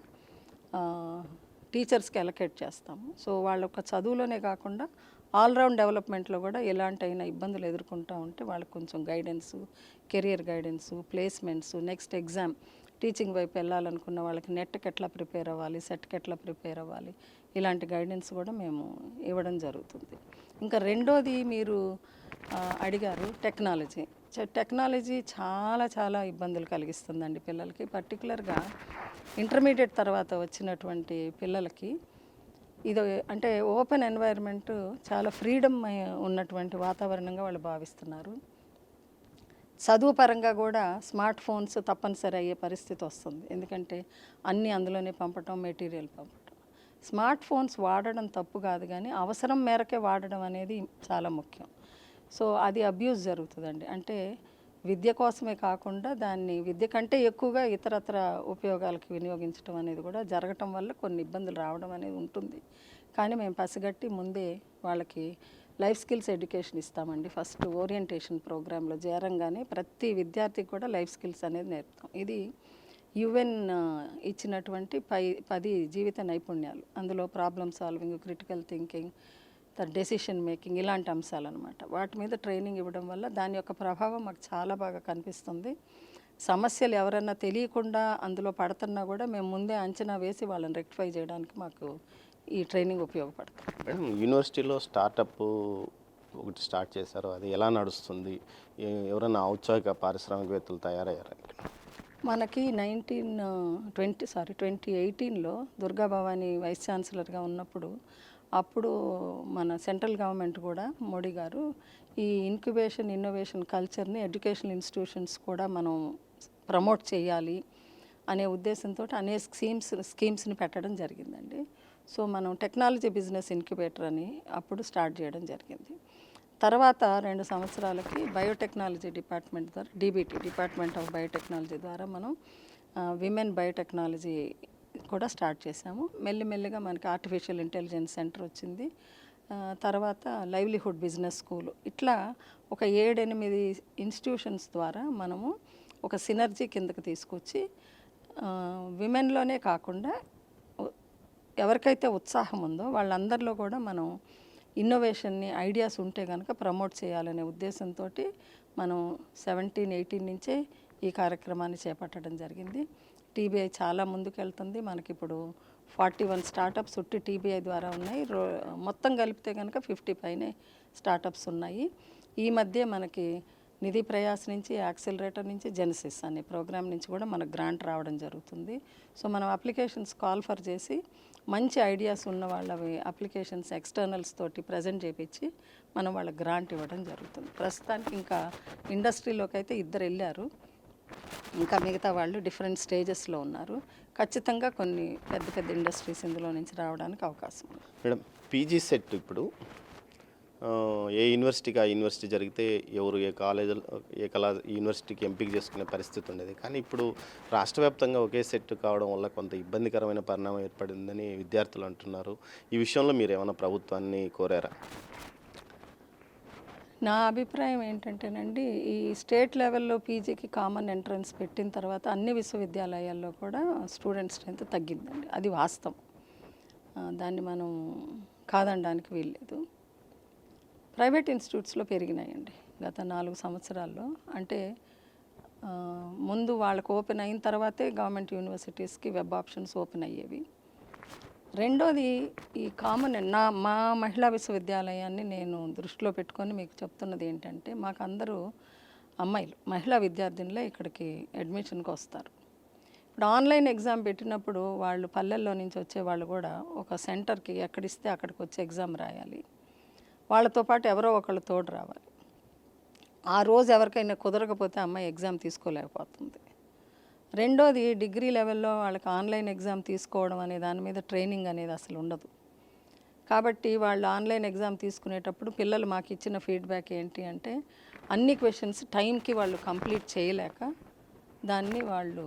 టీచర్స్కి అలొకేట్ చేస్తాము. సో వాళ్ళ ఒక చదువులోనే కాకుండా ఆల్రౌండ్ డెవలప్మెంట్లో కూడా ఎలాంటైనా ఇబ్బందులు ఎదుర్కొంటూ ఉంటే వాళ్ళకి కొంచెం guidance, career guidance, placements, next exam, teaching వైపు వెళ్ళాలనుకున్న వాళ్ళకి నెట్కి ఎట్లా ప్రిపేర్ అవ్వాలి, సెట్కి ఎట్లా ప్రిపేర్ అవ్వాలి, ఇలాంటి గైడెన్స్ కూడా మేము ఇవ్వడం జరుగుతుంది. ఇంకా రెండోది మీరు అడిగారు టెక్నాలజీ. టెక్నాలజీ చాలా చాలా ఇబ్బందులు కలిగిస్తుందండి పిల్లలకి. పర్టికులర్గా ఇంటర్మీడియట్ తర్వాత వచ్చినటువంటి పిల్లలకి ఇది అంటే ఓపెన్ ఎన్వైర్న్మెంట్, చాలా ఫ్రీడమ్ ఉన్నటువంటి వాతావరణంగా వాళ్ళు భావిస్తున్నారు. చదువు పరంగా కూడా స్మార్ట్ ఫోన్స్ తప్పనిసరి అయ్యే పరిస్థితి వస్తుంది, ఎందుకంటే అన్నీ అందులోనే పంపటం, మెటీరియల్ పంపటం. స్మార్ట్ ఫోన్స్ వాడడం తప్పు కాదు, కానీ అవసరం మేరకే వాడడం అనేది చాలా ముఖ్యం. సో అది అబ్యూస్ జరుగుతుందండి. అంటే విద్య కోసమే కాకుండా దాన్ని విద్య కంటే ఎక్కువగా ఇతరత్ర ఉపయోగాలకు వినియోగించడం అనేది కూడా జరగటం వల్ల కొన్ని ఇబ్బందులు రావడం అనేది ఉంటుంది. కానీ మేము పసిగట్టి ముందే వాళ్ళకి లైఫ్ స్కిల్స్ ఎడ్యుకేషన్ ఇస్తామండి. ఫస్ట్ ఓరియంటేషన్ ప్రోగ్రాంలో చేరంగానే ప్రతి విద్యార్థికి కూడా లైఫ్ స్కిల్స్ అనేది నేర్పుతాం. ఇది యుఎన్ ఇచ్చినటువంటి 10 జీవిత నైపుణ్యాలు. అందులో problem solving, critical thinking, decision making, ఇలాంటి అంశాలు అనమాట. వాటి మీద ట్రైనింగ్ ఇవ్వడం వల్ల దాని యొక్క ప్రభావం మాకు చాలా బాగా కనిపిస్తుంది. సమస్యలు ఎవరన్నా తెలియకుండా అందులో పడుతున్నా కూడా మేము ముందే అంచనా వేసి వాళ్ళని రెక్టిఫై చేయడానికి మాకు ఈ ట్రైనింగ్ ఉపయోగపడుతుంది. మేడం, యూనివర్సిటీలో స్టార్టప్ ఒకటి స్టార్ట్ చేశారు, అది ఎలా నడుస్తుంది? ఎవరైనా ఔత్సాహిక పారిశ్రామికవేత్తలు తయారయ్యారా ఇక్కడ? మనకి 2018లో దుర్గా భవానీ వైస్ ఛాన్సలర్గా ఉన్నప్పుడు అప్పుడు మన సెంట్రల్ గవర్నమెంట్ కూడా మోడీ గారు ఈ ఇంక్యుబేషన్ ఇన్నోవేషన్ కల్చర్ని ఎడ్యుకేషనల్ ఇన్స్టిట్యూషన్స్ కూడా మనం ప్రమోట్ చేయాలి అనే ఉద్దేశంతో అనేక స్కీమ్స్ని పెట్టడం జరిగిందండి. సో మనం టెక్నాలజీ బిజినెస్ ఇంక్యుబేటర్ అని అప్పుడు స్టార్ట్ చేయడం జరిగింది. తర్వాత 2 సంవత్సరాలకి బయోటెక్నాలజీ డిపార్ట్మెంట్ ద్వారా డీబీటీ డిపార్ట్మెంట్ ఆఫ్ బయోటెక్నాలజీ ద్వారా మనం విమెన్ బయోటెక్నాలజీ కూడా స్టార్ట్ చేశాము. మెల్లిమెల్లిగా మనకి ఆర్టిఫిషియల్ ఇంటెలిజెన్స్ సెంటర్ వచ్చింది. తర్వాత లైవ్లీహుడ్ బిజినెస్ స్కూల్, ఇట్లా ఒక 7-8 ఇన్స్టిట్యూషన్స్ ద్వారా మనము ఒక సినర్జీ కిందకి తీసుకొచ్చి విమెన్లోనే కాకుండా ఎవరికైతే ఉత్సాహం ఉందో వాళ్ళందరిలో కూడా మనం ఇన్నోవేషన్ని ఐడియాస్ ఉంటే కనుక ప్రమోట్ చేయాలనే ఉద్దేశంతో మనం 17-18 నుంచే ఈ కార్యక్రమాన్ని చేపట్టడం జరిగింది. టీబీఐ చాలా ముందుకెళ్తుంది. మనకిప్పుడు 41 స్టార్టప్స్ ఉట్టి టీబీఐ ద్వారా ఉన్నాయి. మొత్తం కలిపితే కనుక 50 పైనే స్టార్టప్స్ ఉన్నాయి. ఈ మధ్య మనకి నిధి ప్రయాస్ నుంచి, యాక్సిలరేటర్ నుంచి, జెనసిస్ అనే ప్రోగ్రామ్ నుంచి కూడా మనకు గ్రాంట్ రావడం జరుగుతుంది. సో మనం అప్లికేషన్స్ కాల్ఫర్ చేసి మంచి ఐడియాస్ ఉన్న వాళ్ళవి అప్లికేషన్స్ ఎక్స్టర్నల్స్ తోటి ప్రజెంట్ చేయించి మనం వాళ్ళకి గ్రాంట్ ఇవ్వడం జరుగుతుంది. ప్రస్తుతానికి ఇంకా ఇండస్ట్రీలోకి అయితే 2 వెళ్ళారు. ఇంకా మిగతా వాళ్ళు డిఫరెంట్ స్టేజెస్లో ఉన్నారు. ఖచ్చితంగా కొన్ని పెద్ద పెద్ద ఇండస్ట్రీస్ ఇందులో నుంచి రావడానికి అవకాశం ఉంది. మేడం, పీజీ సెట్ ఇప్పుడు ఏ యూనివర్సిటీకి ఆ యూనివర్సిటీ జరిగితే ఎవరు ఏ కాలేజీలో యూనివర్సిటీకి ఎంపిక చేసుకునే పరిస్థితి ఉండేది. కానీ ఇప్పుడు రాష్ట్ర వ్యాప్తంగా ఒకే సెట్ కావడం వల్ల కొంత ఇబ్బందికరమైన పరిణామం ఏర్పడిందని విద్యార్థులు అంటున్నారు. ఈ విషయంలో మీరు ఏమైనా ప్రభుత్వాన్ని కోరారా? నా అభిప్రాయం ఏంటంటేనండి, ఈ స్టేట్ లెవెల్లో పీజీకి కామన్ ఎంట్రన్స్ పెట్టిన తర్వాత అన్ని విశ్వవిద్యాలయాల్లో కూడా స్టూడెంట్ స్ట్రెంత్ తగ్గిందండి. అది వాస్తవం. దాన్ని మనం కాదనడానికి వీల్లేదు. ప్రైవేట్ ఇన్స్టిట్యూట్స్లో పెరిగినాయండి గత 4 సంవత్సరాల్లో. అంటే ముందు వాళ్ళకు ఓపెన్ అయిన తర్వాతే గవర్నమెంట్ యూనివర్సిటీస్కి వెబ్ ఆప్షన్స్ ఓపెన్ అయ్యేవి. రెండోది ఈ కామన్ మా మహిళా విశ్వవిద్యాలయాన్ని నేను దృష్టిలో పెట్టుకొని మీకు చెప్తున్నది ఏంటంటే, మాకు అందరూ అమ్మాయిలు మహిళా విద్యార్థినులే ఇక్కడికి అడ్మిషన్కి వస్తారు. ఇప్పుడు ఆన్లైన్ ఎగ్జామ్ పెట్టినప్పుడు వాళ్ళు పల్లెల్లో నుంచి వచ్చే వాళ్ళు కూడా ఒక సెంటర్కి ఎక్కడిస్తే అక్కడికి వచ్చి ఎగ్జామ్ రాయాలి. వాళ్ళతో పాటు ఎవరో ఒకళ్ళు తోడు రావాలి. ఆ రోజు ఎవరికైనా కుదరకపోతే అమ్మాయి ఎగ్జామ్ తీసుకోలేకపోతుంది. రెండోది డిగ్రీ లెవెల్లో వాళ్ళకి ఆన్లైన్ ఎగ్జామ్ తీసుకోవడం అనే దాని మీద ట్రైనింగ్ అనేది అసలు ఉండదు. కాబట్టి వాళ్ళు ఆన్లైన్ ఎగ్జామ్ తీసుకునేటప్పుడు పిల్లలు మాకు ఇచ్చిన ఫీడ్బ్యాక్ ఏంటి అంటే, అన్ని క్వశ్చన్స్ టైంకి వాళ్ళు కంప్లీట్ చేయలేక దాన్ని వాళ్ళు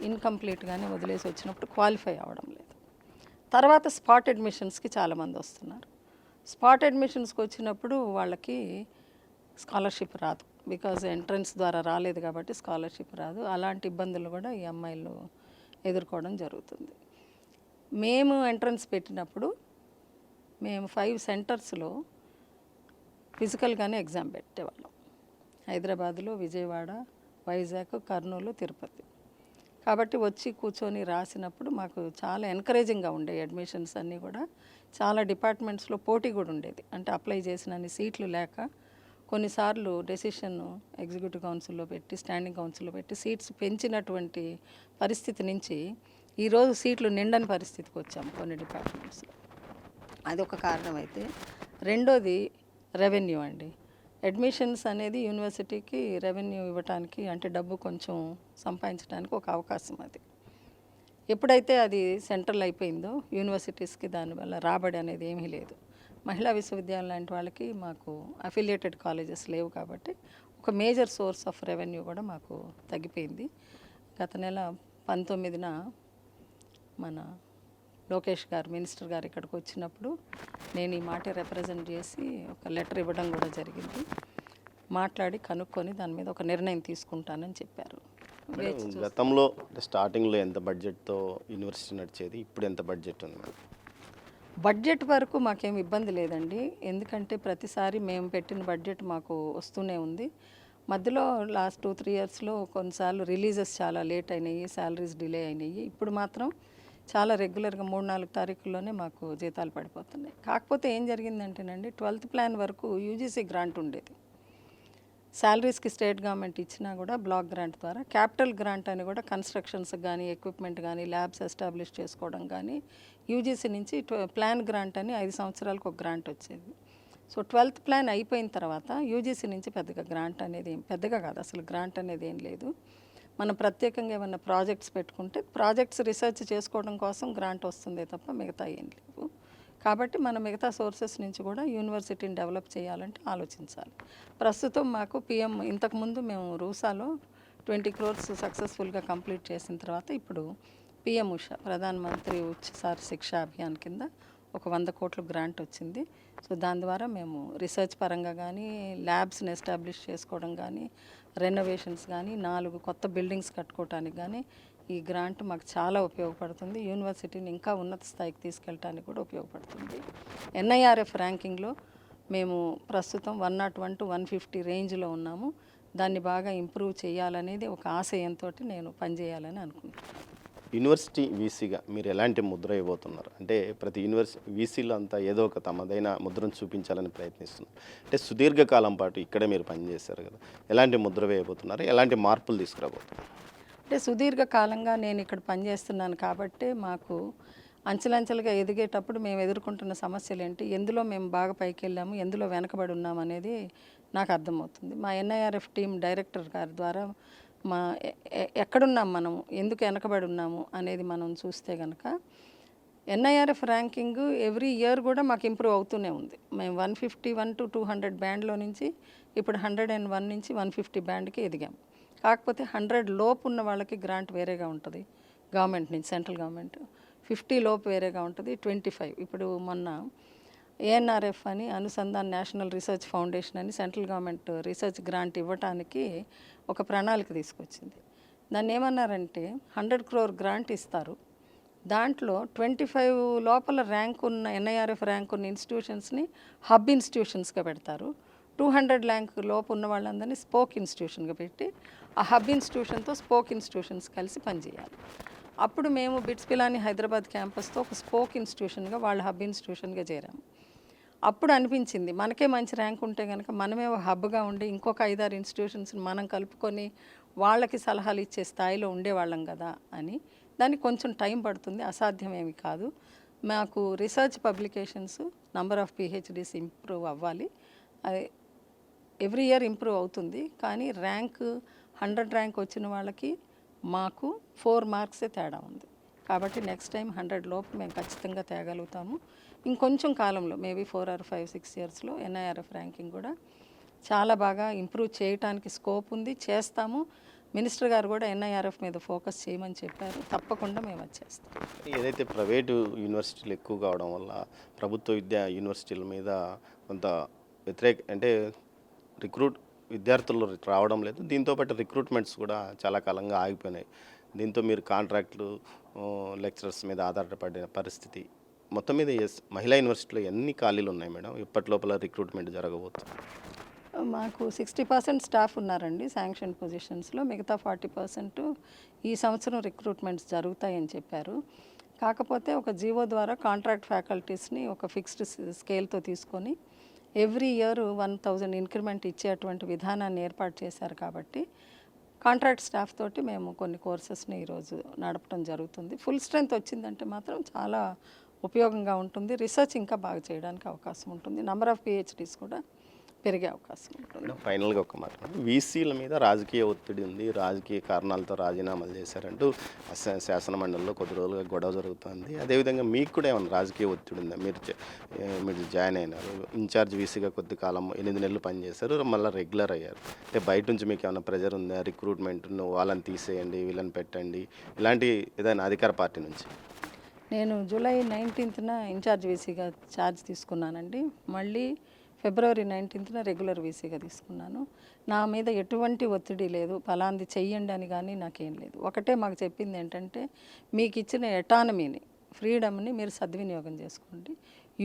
ఇన్కంప్లీట్గానే వదిలేసి వచ్చినప్పుడు క్వాలిఫై అవ్వడం లేదు. తర్వాత స్పాట్ అడ్మిషన్స్కి చాలామంది వస్తున్నారు. స్పాట్ అడ్మిషన్స్కి వచ్చినప్పుడు వాళ్ళకి స్కాలర్షిప్ రాదు. బికాజ్ ఎంట్రన్స్ ద్వారా రాలేదు కాబట్టి స్కాలర్షిప్ రాదు. అలాంటి ఇబ్బందులు కూడా ఈ అమ్మాయిలు ఎదుర్కోవడం జరుగుతుంది. మేము ఎంట్రన్స్ పెట్టినప్పుడు మేము 5 సెంటర్స్లో ఫిజికల్గానే ఎగ్జామ్ పెట్టేవాళ్ళం. హైదరాబాద్లో, విజయవాడ, వైజాగ్, కర్నూలు, తిరుపతి. కాబట్టి వచ్చి కూర్చొని రాసినప్పుడు మాకు చాలా ఎంకరేజింగ్గా ఉండే అడ్మిషన్స్ అన్నీ కూడా. చాలా డిపార్ట్మెంట్స్లో పోటీ కూడా ఉండేది. అంటే అప్లై చేసినన్ని సీట్లు లేక కొన్నిసార్లు డెసిషన్ ఎగ్జిక్యూటివ్ కౌన్సిల్లో పెట్టి, స్టాండింగ్ కౌన్సిల్లో పెట్టి సీట్స్ పెంచినటువంటి పరిస్థితి నుంచి ఈరోజు సీట్లు నిండని పరిస్థితికి వచ్చాము కొన్ని డిపార్ట్మెంట్స్లో. అది ఒక కారణం అయితే, రెండోది రెవెన్యూ అండి. అడ్మిషన్స్ అనేది యూనివర్సిటీకి రెవెన్యూ ఇవ్వటానికి, అంటే డబ్బు కొంచెం సంపాదించడానికి ఒక అవకాశం అది. ఎప్పుడైతే అది సెంట్రల్ అయిపోయిందో యూనివర్సిటీస్కి దానివల్ల రాబడి అనేది ఏమీ లేదు. మహిళా విశ్వవిద్యాలయం లాంటి వాళ్ళకి మాకు అఫిలియేటెడ్ కాలేజెస్ లేవు కాబట్టి ఒక మేజర్ సోర్స్ ఆఫ్ రెవెన్యూ కూడా మాకు తగ్గిపోయింది. గత నెల 19న మన లోకేష్ గారు, మినిస్టర్ గారు ఇక్కడికి వచ్చినప్పుడు నేను ఈ మాట రిప్రజెంట్ చేసి ఒక లెటర్ ఇవ్వడం కూడా జరిగింది. మాట్లాడి కనుక్కొని దాని మీద ఒక నిర్ణయం తీసుకుంటానని చెప్పారు. గతంలో స్టార్టింగ్లో ఎంత బడ్జెట్తో యూనివర్సిటీ నడిచేది, ఇప్పుడు ఎంత బడ్జెట్ ఉంది మేడం? బడ్జెట్ వరకు మాకేం ఇబ్బంది లేదండి. ఎందుకంటే ప్రతిసారి మేము పెట్టిన బడ్జెట్ మాకు వస్తూనే ఉంది. మధ్యలో లాస్ట్ 2-3 ఇయర్స్లో కొన్నిసార్లు రిలీజెస్ చాలా లేట్ అయినాయి, శాలరీస్ డిలే అయినాయి. ఇప్పుడు మాత్రం చాలా రెగ్యులర్గా 3-4 తారీఖుల్లోనే మాకు జీతాలు పడిపోతున్నాయి. కాకపోతే ఏం జరిగిందంటేనండి 12th ప్లాన్ వరకు యూజీసీ గ్రాంట్ ఉండేది. శాలరీస్కి స్టేట్ గవర్నమెంట్ ఇచ్చినా కూడా బ్లాక్ గ్రాంట్ ద్వారా, క్యాపిటల్ గ్రాంట్ అని కూడా కన్స్ట్రక్షన్స్కి కానీ, ఎక్విప్మెంట్ కానీ, ల్యాబ్స్ ఎస్టాబ్లిష్ చేసుకోవడం కానీ యూజీసీ నుంచి ప్లాన్ గ్రాంట్ అని 5 సంవత్సరాలకు ఒక గ్రాంట్ వచ్చేది. సో 12th ప్లాన్ అయిపోయిన తర్వాత యూజీసీ నుంచి పెద్దగా గ్రాంట్ అనేది పెద్దగా కాదు, అసలు గ్రాంట్ అనేది ఏం లేదు. మనం ప్రత్యేకంగా ఏమన్నా ప్రాజెక్ట్స్ పెట్టుకుంటే ప్రాజెక్ట్స్ రీసెర్చ్ చేసుకోవడం కోసం గ్రాంట్ వస్తుందే తప్ప మిగతా ఏం లేవు. కాబట్టి మనం మిగతా సోర్సెస్ నుంచి కూడా యూనివర్సిటీని డెవలప్ చేయాలంటే ఆలోచించాలి. ప్రస్తుతం మాకు పిఎం ఇంతకుముందు మేము రూసాలో 20 crores సక్సెస్ఫుల్గా కంప్లీట్ చేసిన తర్వాత ఇప్పుడు పిఎం ఉష ప్రధాన మంత్రి ఉచిత శిక్ష అభియాన్ కింద ఒక 100 కోట్ల గ్రాంట్ వచ్చింది. సో దాని ద్వారా మేము రీసెర్చ్ పరంగా కానీ, ల్యాబ్స్ని ఎస్టాబ్లిష్ చేసుకోవడం కానీ, రెనోవేషన్స్ కానీ, 4 కొత్త బిల్డింగ్స్ కట్టుకోవటానికి కానీ ఈ గ్రాంట్ మాకు చాలా ఉపయోగపడుతుంది. యూనివర్సిటీని ఇంకా ఉన్నత స్థాయికి తీసుకెళ్ళడానికి కూడా ఉపయోగపడుతుంది. ఎన్ఐఆర్ఎఫ్ ర్యాంకింగ్లో మేము ప్రస్తుతం 101 to 150 రేంజ్లో ఉన్నాము. దాన్ని బాగా ఇంప్రూవ్ చేయాలనేది ఒక ఆశయంతో నేను పనిచేయాలని అనుకుంటున్నాను. యూనివర్సిటీ వీసీగా మీరు ఎలాంటి ముద్ర ఇవ్వబోతున్నారు? అంటే ప్రతి వీసీలో అంతా ఏదో ఒక తమదైన ముద్రను చూపించాలని ప్రయత్నిస్తున్నారు. అంటే సుదీర్ఘకాలం పాటు ఇక్కడే మీరు పనిచేశారు కదా, ఎలాంటి ముద్ర వేయబోతున్నారు, ఎలాంటి మార్పులు తీసుకురాబోతున్నారు? అంటే సుదీర్ఘకాలంగా నేను ఇక్కడ పనిచేస్తున్నాను కాబట్టి మాకు అంచెలంచెలుగా ఎదిగేటప్పుడు మేము ఎదుర్కొంటున్న సమస్యలు ఏంటి, ఎందులో మేము బాగా పైకి వెళ్ళాము, ఎందులో వెనకబడి ఉన్నాము అనేది నాకు అర్థమవుతుంది. మా ఎన్ఐఆర్ఎఫ్ టీం డైరెక్టర్ గారి ద్వారా మా ఎక్కడున్నాం మనము, ఎందుకు వెనకబడి ఉన్నాము అనేది మనం చూస్తే కనుక ఎన్ఐఆర్ఎఫ్ ర్యాంకింగ్ ఎవ్రీ ఇయర్ కూడా మాకు ఇంప్రూవ్ అవుతూనే ఉంది. మేము 151 to 200 బ్యాండ్లో నుంచి ఇప్పుడు 101 నుంచి 150 బ్యాండ్కి ఎదిగాము. కాకపోతే 100 లోపు ఉన్న వాళ్ళకి గ్రాంట్ వేరేగా ఉంటుంది గవర్నమెంట్ నుంచి, సెంట్రల్ గవర్నమెంట్. 50 లోపు వేరేగా ఉంటుంది, 25. ఇప్పుడు మొన్న ఏఎన్ఆర్ఎఫ్ అని అనుసంధాన్ నేషనల్ రీసెర్చ్ ఫౌండేషన్ అని సెంట్రల్ గవర్నమెంట్ రీసెర్చ్ గ్రాంట్ ఇవ్వటానికి ఒక ప్రణాళిక తీసుకొచ్చింది. దాన్ని ఏమన్నారంటే 100 crore గ్రాంట్ ఇస్తారు, దాంట్లో 25 లోపల ర్యాంక్ ఉన్న ఎన్ఐఆర్ఎఫ్ ర్యాంక్ ఉన్న ఇన్స్టిట్యూషన్స్ని హబ్ ఇన్స్టిట్యూషన్స్గా పెడతారు. 200 ర్యాంక్ లోపు ఉన్న వాళ్ళందరినీ స్పోక్ ఇన్స్టిట్యూషన్గా పెట్టి ఆ హబ్ ఇన్స్టిట్యూషన్తో స్పోక్ ఇన్స్టిట్యూషన్స్ కలిసి పనిచేయాలి. అప్పుడు మేము బిట్స్ పిలాని హైదరాబాద్ క్యాంపస్తో ఒక స్పోక్ ఇన్స్టిట్యూషన్గా వాళ్ళ హబ్ ఇన్స్టిట్యూషన్గా చేరాము. అప్పుడు అనిపించింది మనకే మంచి ర్యాంక్ ఉంటే కనుక మనమే ఒక హబ్గా ఉండి ఇంకొక 5-6 ఇన్స్టిట్యూషన్స్ని మనం కలుపుకొని వాళ్ళకి సలహాలు ఇచ్చే స్థాయిలో ఉండేవాళ్ళం కదా అని. దానికి కొంచెం టైం పడుతుంది, అసాధ్యమేమి కాదు. మాకు research publications, number of PhDs improve అవ్వాలి. ఎవ్రీ ఇయర్ ఇంప్రూవ్ అవుతుంది, కానీ ర్యాంక్ 100 ర్యాంక్ వచ్చిన వాళ్ళకి మాకు 4 మార్క్సే తేడా ఉంది. కాబట్టి నెక్స్ట్ టైం 100 లోపు మేము ఖచ్చితంగా తేగలుగుతాము. ఇంకొంచెం కాలంలో మేబీ 4 or 5-6 ఇయర్స్లో ఎన్ఐఆర్ఎఫ్ ర్యాంకింగ్ కూడా చాలా బాగా ఇంప్రూవ్ చేయడానికి స్కోప్ ఉంది, చేస్తాము. మినిస్టర్ గారు కూడా ఎన్ఐఆర్ఎఫ్ మీద ఫోకస్ చేయమని చెప్పారు, తప్పకుండా మేము అది చేస్తాం. ఏదైతే ప్రైవేటు యూనివర్సిటీలు ఎక్కువ కావడం వల్ల ప్రభుత్వ విద్యా యూనివర్సిటీల మీద కొంత అంటే విద్యార్థులు రావడం లేదు, దీంతోపాటు రిక్రూట్మెంట్స్ కూడా చాలా కాలంగా ఆగిపోయినాయి. దీంతో మీరు కాంట్రాక్టులు, లెక్చరర్స్ మీద ఆధారపడిన పరిస్థితి. మొత్తం మీద మహిళా యూనివర్సిటీలో ఎన్ని ఖాళీలు ఉన్నాయి మేడం? ఇప్పటి లోపల రిక్రూట్మెంట్ జరగబోతుంది? మాకు 60% స్టాఫ్ ఉన్నారండి శాంక్షన్ పొజిషన్స్లో, మిగతా 40% ఈ సంవత్సరం రిక్రూట్మెంట్స్ జరుగుతాయని చెప్పారు. కాకపోతే ఒక జీవో ద్వారా కాంట్రాక్ట్ ఫ్యాకల్టీస్ని ఒక ఫిక్స్డ్ స్కేల్తో తీసుకొని ఎవ్రీ ఇయర్ 1000 ఇంక్రిమెంట్ ఇచ్చేటువంటి విధానాన్ని ఏర్పాటు చేశారు. కాబట్టి కాంట్రాక్ట్ స్టాఫ్ తోటి మేము కొన్ని కోర్సెస్ని ఈరోజు నడపడం జరుగుతుంది. ఫుల్ స్ట్రెంత్ వచ్చిందంటే మాత్రం చాలా ఉపయోగంగా ఉంటుంది, రీసెర్చ్ ఇంకా బాగా చేయడానికి అవకాశం ఉంటుంది, నంబర్ ఆఫ్ పిహెచ్డీస్ కూడా పెరిగే అవకాశం ఉంటుంది. ఫైనల్గా ఒక మాట, వీసీల మీద రాజకీయ ఒత్తిడి ఉంది, రాజకీయ కారణాలతో రాజీనామాలు చేశారంటూ శాసన మండలిలో కొద్ది రోజులుగా గొడవ జరుగుతుంది. అదేవిధంగా మీకు కూడా ఏమైనా రాజకీయ ఒత్తిడి ఉందా? మీరు జాయిన్ అయినారు, ఇన్ఛార్జ్ వీసీగా కొద్ది కాలం 8 నెలలు పనిచేశారు, మళ్ళీ రెగ్యులర్ అయ్యారు. అంటే బయట నుంచి మీకు ఏమైనా ప్రెజర్ ఉందా? రిక్రూట్మెంట్ వాళ్ళని తీసేయండి, వీళ్ళని పెట్టండి, ఇలాంటి ఏదైనా అధికార పార్టీ నుంచి? నేను జూలై 19th ఇన్ఛార్జ్ వీసీగా ఛార్జ్ తీసుకున్నానండి. మళ్ళీ ఫిబ్రవరి 19th రెగ్యులర్ వీసీగా తీసుకున్నాను. నా మీద ఎటువంటి ఒత్తిడి లేదు, ఫలాంది చెయ్యండి అని కానీ నాకేం లేదు. ఒకటే మాకు చెప్పింది ఏంటంటే, మీకు ఇచ్చిన ఎటానమీని, ఫ్రీడమ్ని మీరు సద్వినియోగం చేసుకోండి.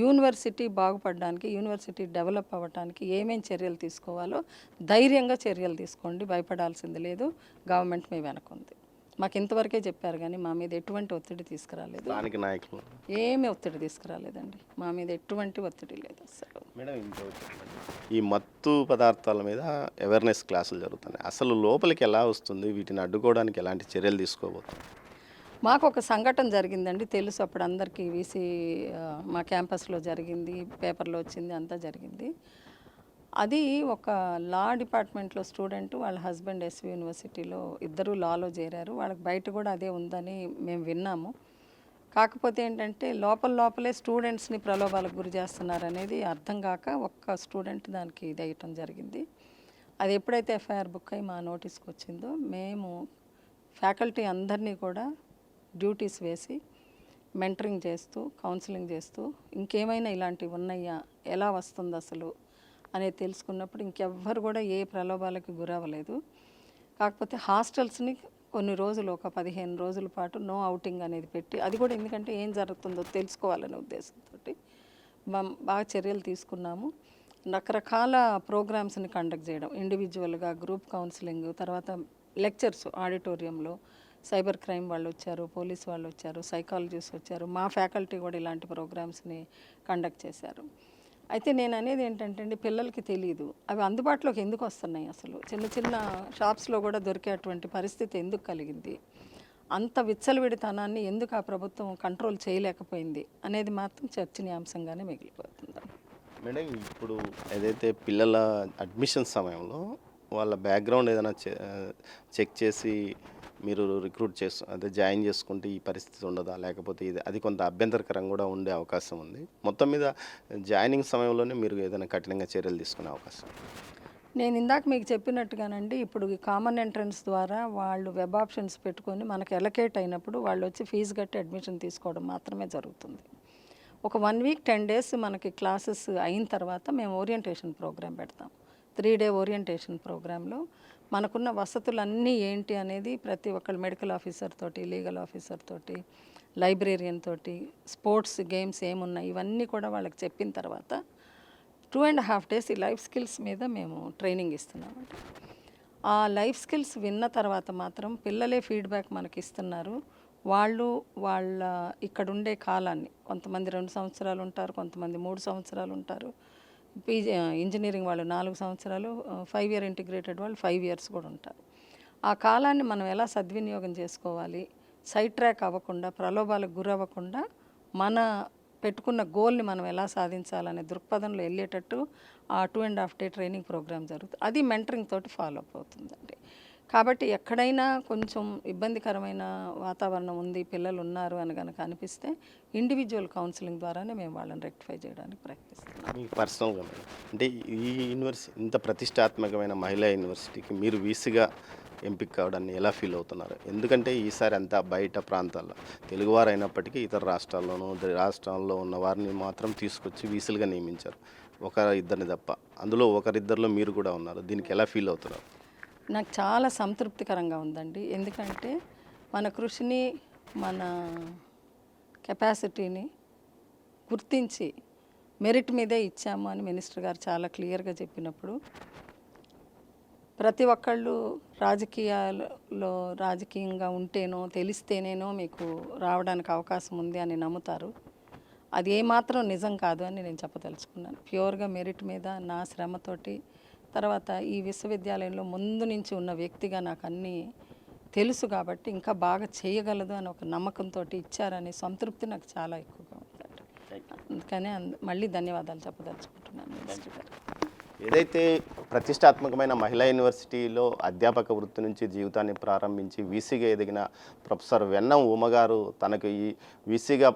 యూనివర్సిటీ బాగుపడడానికి, యూనివర్సిటీ డెవలప్ అవ్వడానికి ఏమేం చర్యలు తీసుకోవాలో ధైర్యంగా చర్యలు తీసుకోండి, భయపడాల్సింది లేదు, గవర్నమెంట్ మీ వెనకుంది. మాకు ఇంతవరకే చెప్పారు కానీ మా మీద ఎటువంటి ఒత్తిడి తీసుకురాలేదు. స్థానిక నాయకులు ఏమీ ఒత్తిడి తీసుకురాలేదండి. మా మీద ఎటువంటి ఒత్తిడి లేదు అసలు. మేడం ఇంకోటి చెప్పండి. ఈ మత్తు పదార్థాల మీద అవేర్నెస్ క్లాసులు జరుగుతున్నాయి. అసలు లోపలికి ఎలా వస్తుంది, వీటిని అడ్డుకోవడానికి ఎలాంటి చర్యలు తీసుకోబోతుంది? మాకు ఒక సంఘటన జరిగిందండి, తెలుసు అప్పుడు అందరికీ. మా క్యాంపస్లో జరిగింది, పేపర్లో వచ్చింది, అంతా జరిగింది. అది ఒక లా డిపార్ట్మెంట్లో స్టూడెంట్, వాళ్ళ హస్బెండ్ ఎస్వి యూనివర్సిటీలో ఇద్దరు లాలో చేరారు. వాళ్ళకి బయట కూడా అదే ఉందని మేము విన్నాము. కాకపోతే ఏంటంటే లోపలే స్టూడెంట్స్ని ప్రలోభాలకు గురి చేస్తున్నారు అనేది అర్థం కాక ఒక్క స్టూడెంట్ దానికి ఇది అయ్యటం జరిగింది. అది ఎప్పుడైతే ఎఫ్ఐఆర్ బుక్ అయ్యి మా నోటీస్కి వచ్చిందో మేము ఫ్యాకల్టీ అందరినీ కూడా డ్యూటీస్ వేసి మెంటరింగ్ చేస్తూ, కౌన్సిలింగ్ చేస్తూ, ఇంకేమైనా ఇలాంటివి ఉన్నాయా, ఎలా వస్తుంది అసలు అనేది తెలుసుకున్నప్పుడు ఇంకెవ్వరు కూడా ఏ ప్రలోభాలకి గురవ్వలేదు. కాకపోతే హాస్టల్స్ని కొన్ని రోజులు, ఒక 15 రోజుల పాటు నో అవుటింగ్ అనేది పెట్టి, అది కూడా ఎందుకంటే ఏం జరుగుతుందో తెలుసుకోవాలనే ఉద్దేశంతో బాగా చర్యలు తీసుకున్నాము. రకరకాల ప్రోగ్రామ్స్ని కండక్ట్ చేయడం, ఇండివిజువల్గా, గ్రూప్ కౌన్సిలింగ్, తర్వాత లెక్చర్స్ ఆడిటోరియంలో. సైబర్ క్రైమ్ వాళ్ళు వచ్చారు, పోలీస్ వాళ్ళు వచ్చారు, సైకాలజిస్ట్ వచ్చారు, మా ఫ్యాకల్టీ కూడా ఇలాంటి ప్రోగ్రామ్స్ని కండక్ట్ చేశారు. అయితే నేను అనేది ఏంటంటే అండి, పిల్లలకి తెలియదు అవి అందుబాటులోకి ఎందుకు వస్తున్నాయి, అసలు చిన్న చిన్న షాప్స్లో కూడా దొరికేటువంటి పరిస్థితి ఎందుకు కలిగింది, అంత విచ్చలవిడితనాన్ని ఎందుకు ఆ ప్రభుత్వం కంట్రోల్ చేయలేకపోయింది అనేది మాత్రం చర్చనీయాంశంగానే మిగిలిపోతుంది. మేడం ఇప్పుడు ఏదైతే పిల్లల అడ్మిషన్ సమయంలో వాళ్ళ బ్యాక్గ్రౌండ్ ఏదైనా చెక్ చేసి మీరు రిక్రూట్ అదే జాయిన్ చేసుకుంటే ఈ పరిస్థితి ఉండదా, లేకపోతే అది కొంత అభ్యంతరకరంగా కూడా ఉండే అవకాశం ఉంది? మొత్తం మీద జాయినింగ్ సమయంలోనే మీరు ఏదైనా కఠినంగా చర్యలు తీసుకునే అవకాశం? నేను ఇందాక మీకు చెప్పినట్టుగానండి, ఇప్పుడు ఈ కామన్ ఎంట్రన్స్ ద్వారా వాళ్ళు వెబ్ ఆప్షన్స్ పెట్టుకొని మనకు ఎలకేట్ అయినప్పుడు వాళ్ళు వచ్చి ఫీజు కట్టి అడ్మిషన్ తీసుకోవడం మాత్రమే జరుగుతుంది. ఒక 1 వీక్ 10 డేస్ మనకి క్లాసెస్ అయిన తర్వాత మేము ఓరియంటేషన్ ప్రోగ్రామ్ పెడతాం. 3 డే ఓరియంటేషన్ ప్రోగ్రాంలో మనకున్న వసతులన్నీ ఏంటి అనేది ప్రతి ఒక్కళ్ళు, మెడికల్ ఆఫీసర్ తోటి, లీగల్ ఆఫీసర్ తోటి, లైబ్రేరియన్ తోటి, స్పోర్ట్స్ గేమ్స్ ఏమున్నాయి ఇవన్నీ కూడా వాళ్ళకి చెప్పిన తర్వాత 2.5 డేస్ ఈ లైఫ్ స్కిల్స్ మీద మేము ట్రైనింగ్ ఇస్తున్నామండి. ఆ లైఫ్ స్కిల్స్ విన్న తర్వాత మాత్రం పిల్లలే ఫీడ్బ్యాక్ మనకి ఇస్తున్నారు. వాళ్ళు వాళ్ళ ఇక్కడ ఉండే కాలాన్ని, కొంతమంది 2 సంవత్సరాలు ఉంటారు, కొంతమంది 3 సంవత్సరాలు ఉంటారు, ఇంజనీరింగ్ వాళ్ళు 4 సంవత్సరాలు, 5 ఇయర్ ఇంటిగ్రేటెడ్ వాళ్ళు 5 ఇయర్స్ కూడా ఉంటారు. ఆ కాలాన్ని మనం ఎలా సద్వినియోగం చేసుకోవాలి, సైడ్ ట్రాక్ అవ్వకుండా, ప్రలోభాలకు గురవ్వకుండా మన పెట్టుకున్న గోల్ని మనం ఎలా సాధించాలనే దృక్పథంలో వెళ్ళేటట్టు ఆ 2.5 డే ట్రైనింగ్ ప్రోగ్రామ్ జరుగుతుంది. అది మెంటరింగ్ తోటి ఫాలో అప్ అవుతుందండి. కాబట్టి ఎక్కడైనా కొంచెం ఇబ్బందికరమైన వాతావరణం ఉంది, పిల్లలు ఉన్నారు అని కనుక అనిపిస్తే ఇండివిజువల్ కౌన్సిలింగ్ ద్వారానే మేము వాళ్ళని రెక్టిఫై చేయడానికి ప్రయత్నిస్తున్నాం. మీ పర్సనల్గా అంటే ఈ యూనివర్సిటీ, ఇంత ప్రతిష్టాత్మకమైన మహిళా యూనివర్సిటీకి మీరు వీసీగా ఎంపిక కావడాన్ని ఎలా ఫీల్ అవుతున్నారు? ఎందుకంటే ఈసారి అంతా బయట ప్రాంతాల్లో తెలుగువారు అయినప్పటికీ ఇతర రాష్ట్రాల్లో ఉన్న వారిని మాత్రం తీసుకొచ్చి వీసీలుగా నియమించారు, ఇద్దరిని తప్ప. అందులో ఒకరిద్దరిలో మీరు కూడా ఉన్నారు. దీనికి ఎలా ఫీల్ అవుతున్నారు? నాకు చాలా సంతృప్తికరంగా ఉందండి. ఎందుకంటే మన కృషిని, మన కెపాసిటీని గుర్తించి మెరిట్ మీదే ఇచ్చాము అని మినిస్టర్ గారు చాలా క్లియర్గా చెప్పినప్పుడు ప్రతి ఒక్కళ్ళు రాజకీయంగా ఉంటేనో తెలిస్తేనేనో మీకు రావడానికి అవకాశం ఉంది అని నమ్ముతారు. అది ఏమాత్రం నిజం కాదు అని నేను చెప్పదలుచుకున్నాను. ప్యూర్గా మెరిట్ మీద నా శ్రమతోటి, తర్వాత ఈ విశ్వవిద్యాలయంలో ముందు నుంచి ఉన్న వ్యక్తిగా నాకు అన్నీ తెలుసు కాబట్టి ఇంకా బాగా చేయగలదు అని ఒక నమ్మకంతో ఇచ్చారనే సంతృప్తి నాకు చాలా ఎక్కువగా ఉందండి. అందుకనే మళ్ళీ ధన్యవాదాలు చెప్పదలుచుకుంటున్నాను మినిస్టర్ గారు. ఏదైతే ప్రతిష్టాత్మకమైన మహిళా యూనివర్సిటీలో అధ్యాపక వృత్తి నుంచి జీవితాన్ని ప్రారంభించి వీసీగా ఎదిగిన ప్రొఫెసర్ వెన్నం ఉమగారు తనకు ఈ వీసీగా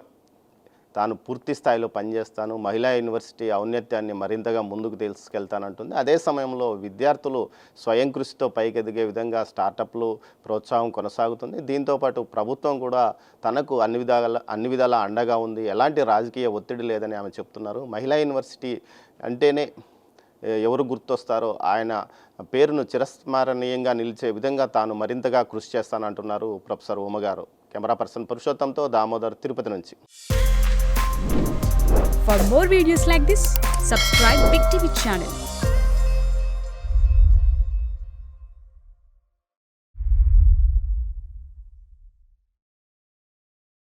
తాను పూర్తి స్థాయిలో పనిచేస్తాను, మహిళా యూనివర్సిటీ ఔన్నత్యాన్ని మరింతగా ముందుకు తీసుకెళ్తానంటుంది. అదే సమయంలో విద్యార్థులు స్వయం కృషితో పైకెదిగే విధంగా స్టార్టప్లు ప్రోత్సాహం కొనసాగుతుంది. దీంతోపాటు ప్రభుత్వం కూడా తనకు అన్ని విధాల అండగా ఉంది, ఎలాంటి రాజకీయ ఒత్తిడి లేదని ఆమె చెప్తున్నారు. మహిళా యూనివర్సిటీ అంటేనే ఎవరు గుర్తొస్తారో ఆయన పేరును చిరస్మరణీయంగా నిలిచే విధంగా తాను మరింతగా కృషి చేస్తానంటున్నారు ప్రొఫెసర్ ఉమగారు. కెమెరా పర్సన్ పురుషోత్తంతో దామోదర్, తిరుపతి నుంచి. For more videos like this, subscribe Big TV channel.